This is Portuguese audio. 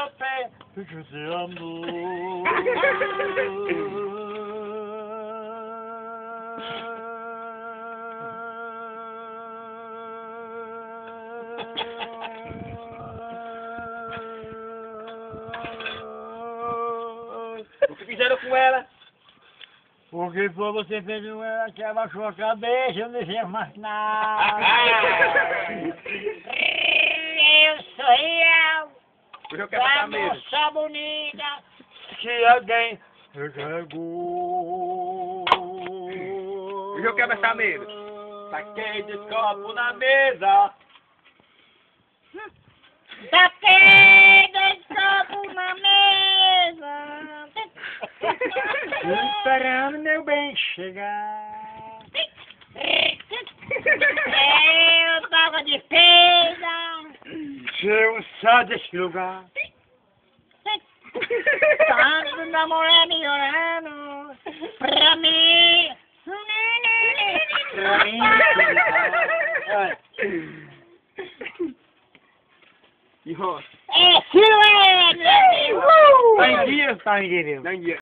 meu pé, porque eu te amo. O que fizeram com ela? Porque foi você fez com ela que abaixou a cabeça, eu não deixei mais nada. Eu sou eu. Hoje eu quero passar medo. Moça bonita que alguém regou. Hoje eu quero passar medo. Taquei de copo na mesa. Taquei dois copos na mesa. Esperando meu bem chegar. Eu tava de feira. Se eu saio desse lugar. Tanto namorado me orando pra mim. Pra mim. E ó. É, Silvio! Tá em dia? Tá em dia. Tá em dia.